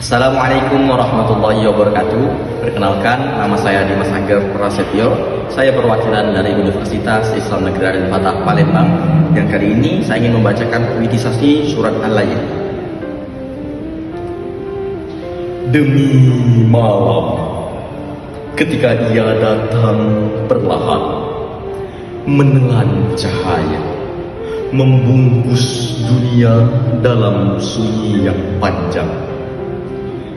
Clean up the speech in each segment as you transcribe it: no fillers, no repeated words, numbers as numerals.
Assalamualaikum warahmatullahi wabarakatuh. Perkenalkan, nama saya Dimas Angger Prasetyo. Saya perwakilan dari Universitas Islam Negeri Raden Patah Palembang. Yang kali ini saya ingin membacakan puitisasi surat Al-Lail. Demi malam, ketika ia datang perlahan, menelan cahaya, membungkus dunia dalam sunyi yang panjang,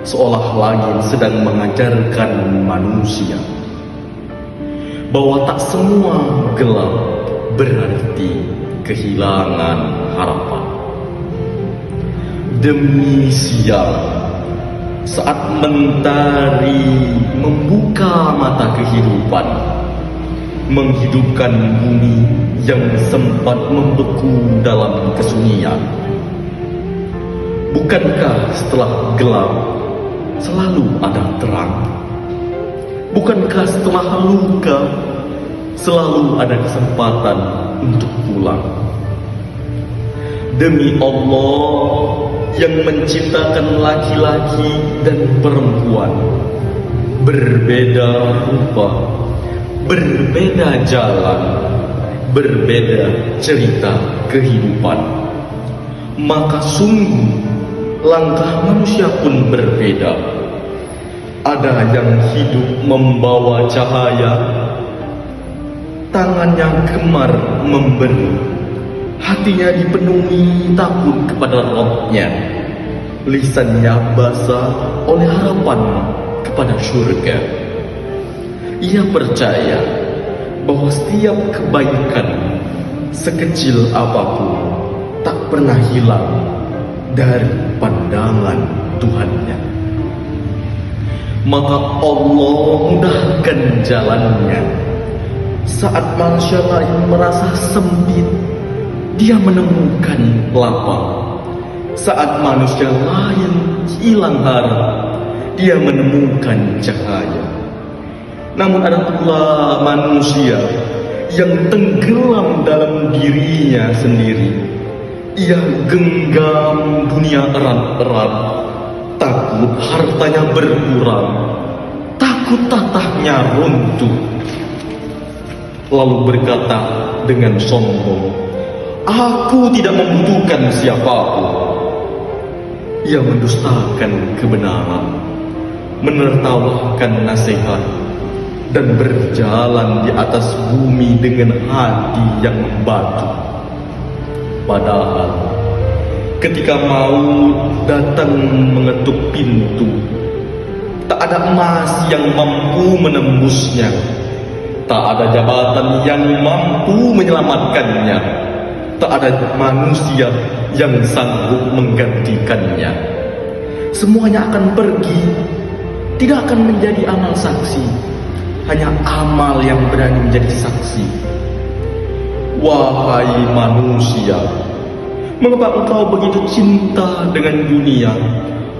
seolah langit sedang mengajarkan manusia bahwa tak semua gelap berarti kehilangan harapan. Demi siang, saat mentari membuka mata kehidupan, menghidupkan bumi yang sempat membeku dalam kesunyian. Bukankah setelah gelap selalu ada terang? Bukankah setelah luka selalu ada kesempatan untuk pulang? Demi Allah yang menciptakan laki-laki dan perempuan, berbeda rupa, berbeda jalan, berbeda cerita kehidupan, maka sungguh langkah manusia pun berbeda. Ada yang hidup membawa cahaya, tangannya gemar memberi, hatinya dipenuhi takut kepada Rabb-Nya, lisannya basah oleh harapan kepada surga. Ia percaya bahwa setiap kebaikan, sekecil apapun, tak pernah hilang dari pandangan Tuhannya. Maka Allah mudahkan jalannya. Saat manusia lain merasa sempit, dia menemukan lapang. Saat manusia lain hilang harap, dia menemukan cahaya. Namun ada pula manusia yang tenggelam dalam dirinya sendiri. Ia genggam dunia erat-erat, takut hartanya berkurang, takut tatahnya runtuh, lalu berkata dengan sombong, "Aku tidak membutuhkan siapapun." Ia mendustakan kebenaran, menertawakan nasihat, dan berjalan di atas bumi dengan hati yang membatu. Padahal ketika maut datang mengetuk pintu, tak ada emas yang mampu menembusnya, tak ada jabatan yang mampu menyelamatkannya, tak ada manusia yang sanggup menggantikannya. Semuanya akan pergi, tidak akan menjadi amal saksi. Hanya amal yang berani menjadi saksi. Wahai manusia, mengapa engkau begitu cinta dengan dunia,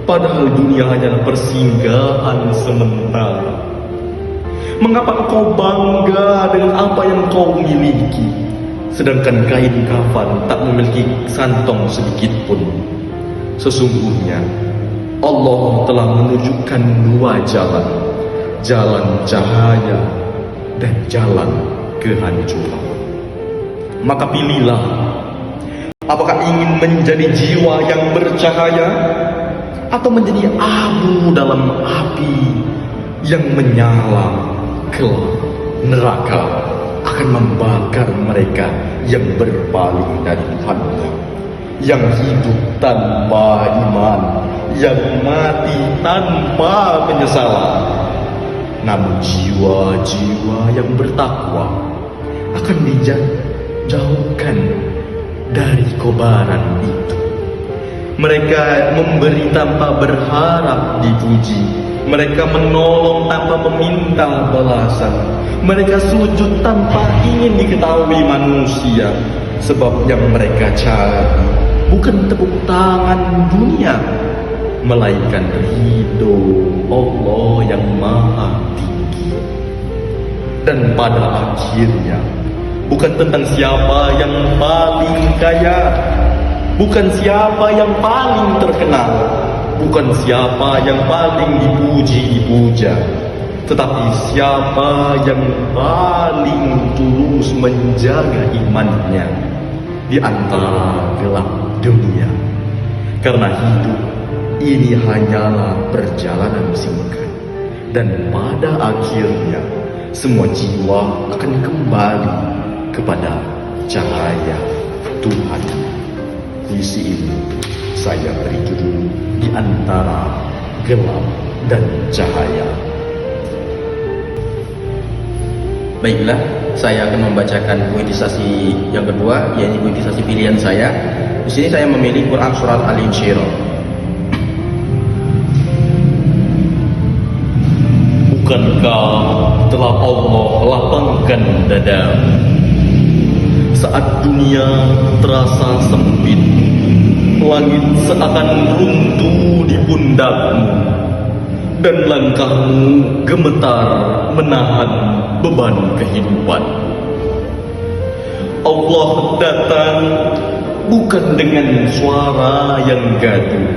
padahal dunia hanyalah persinggahan sementara? Mengapa engkau bangga dengan apa yang kau miliki, sedangkan kain kafan tak memiliki kantong sedikit pun? Sesungguhnya Allah telah menunjukkan dua jalan, jalan cahaya dan jalan kehancuran. Maka pilihlah, apakah ingin menjadi jiwa yang bercahaya atau menjadi abu dalam api yang menyala kelak neraka akan membakar mereka yang berpaling dari Tuhannya, yang hidup tanpa iman, yang mati tanpa penyesalan. Namun jiwa-jiwa yang bertakwa akan dijauhkan dari kobaran itu. Mereka memberi tanpa berharap dipuji. Mereka menolong tanpa meminta balasan. Mereka sujud tanpa ingin diketahui manusia. Sebab yang mereka cari bukan tepuk tangan dunia, melainkan ridho Allah yang maha tinggi. Dan pada akhirnya bukan tentang siapa yang paling kaya, bukan siapa yang paling terkenal, bukan siapa yang paling dipuji-dipuja, tetapi siapa yang paling tulus menjaga imannya di antara gelap dunia. Karena hidup ini hanyalah perjalanan singkat, dan pada akhirnya semua jiwa akan kembali kepada cahaya Tuhan. Puisi ini saya beri judul Di Antara Gelap dan Cahaya. Baiklah, saya akan membacakan puitisasi yang kedua, yaitu puitisasi pilihan saya. Di sini saya memilih Quran surat Al-Insyirah. Bukankah telah Allah lapangkan dada saat dunia terasa sempit, langit seakan runtuh di pundakmu, dan langkahmu gemetar menahan beban kehidupan. Allah datang bukan dengan suara yang gaduh,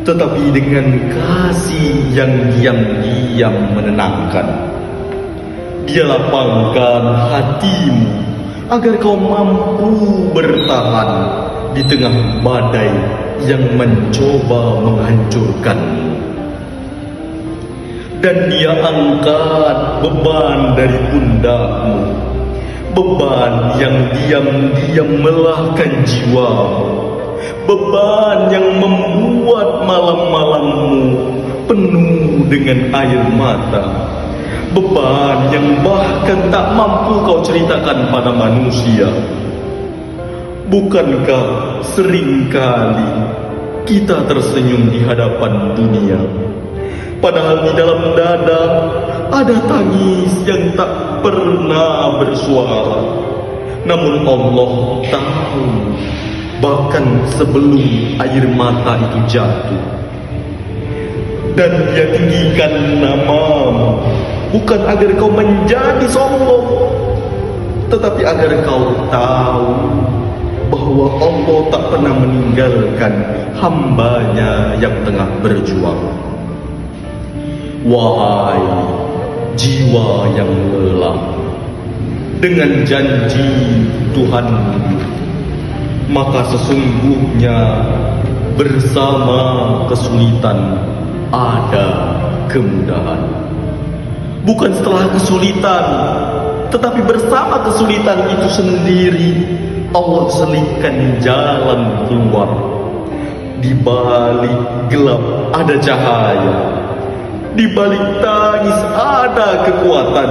tetapi dengan kasih yang diam-diam menenangkan. Dia lapangkan hatimu agar kau mampu bertahan di tengah badai yang mencoba menghancurkanmu. Dan dia angkat beban dari pundakmu, beban yang diam-diam melahkan jiwamu, beban yang membuat malam-malammu penuh dengan air mata, beban yang bahkan tak mampu kau ceritakan pada manusia. Bukankah seringkali kita tersenyum di hadapan dunia, padahal di dalam dada ada tangis yang tak pernah bersuara? Namun Allah tahu, bahkan sebelum air mata itu jatuh. Dan Dia tinggikan namamu, bukan agar kau menjadi sombong, tetapi agar kau tahu bahwa Allah tak pernah meninggalkan hambanya yang tengah berjuang. Wahai jiwa yang lelah dengan janji Tuhan, maka sesungguhnya bersama kesulitan ada kemudahan. Bukan setelah kesulitan, tetapi bersama kesulitan itu sendiri Allah selipkan jalan keluar. Di balik gelap ada cahaya, di balik tangis ada kekuatan,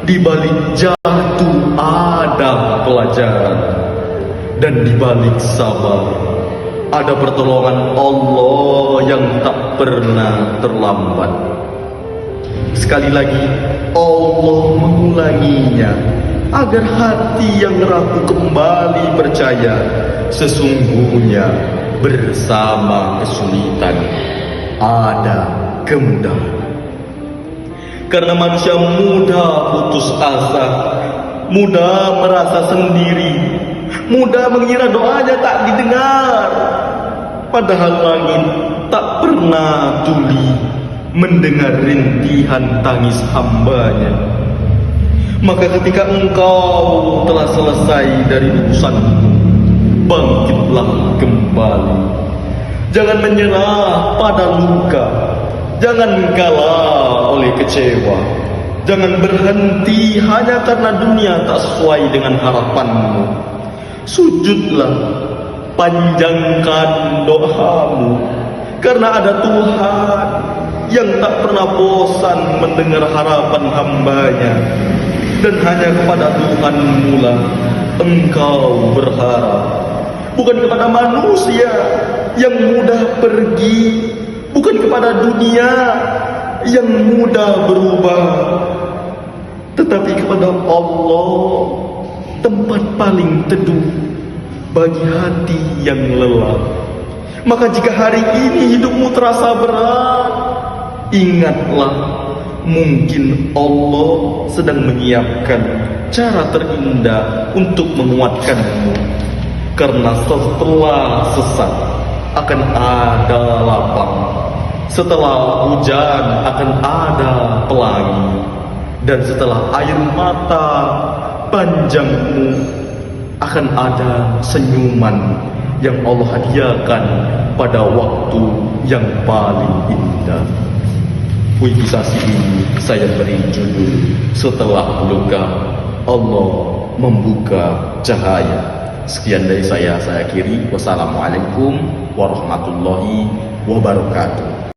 di balik jatuh ada pelajaran, dan di balik sabar ada pertolongan Allah yang tak pernah terlambat. Sekali lagi Allah mengulanginya agar hati yang rapuh kembali percaya, sesungguhnya bersama kesulitan ada kemudahan. Karena manusia mudah putus asa, mudah merasa sendiri, mudah mengira doanya tak didengar, padahal langit tak pernah tuli mendengar rintihan tangis hambanya. Maka ketika engkau telah selesai dari urusanmu, bangkitlah kembali. Jangan menyerah pada luka, jangan kalah oleh kecewa, jangan berhenti hanya karena dunia tak sesuai dengan harapanmu. Sujudlah, panjangkan doamu, karena ada Tuhan yang tak pernah bosan mendengar harapan hambanya. Dan hanya kepada Tuhan mula engkau berharap, bukan kepada manusia yang mudah pergi, bukan kepada dunia yang mudah berubah, tetapi kepada Allah, tempat paling teduh bagi hati yang lelah. Maka jika hari ini hidupmu terasa berat, ingatlah, mungkin Allah sedang menyiapkan cara terindah untuk menguatkanmu. Karena setelah sesat, akan ada lapang. Setelah hujan akan ada pelangi. Dan setelah air mata panjangmu akan ada senyuman yang Allah hadiahkan pada waktu yang paling indah. Puitisasi ini saya beri judul Setelah Luka Allah Membuka Cahaya. Sekian dari saya akhiri. Wassalamualaikum warahmatullahi wabarakatuh.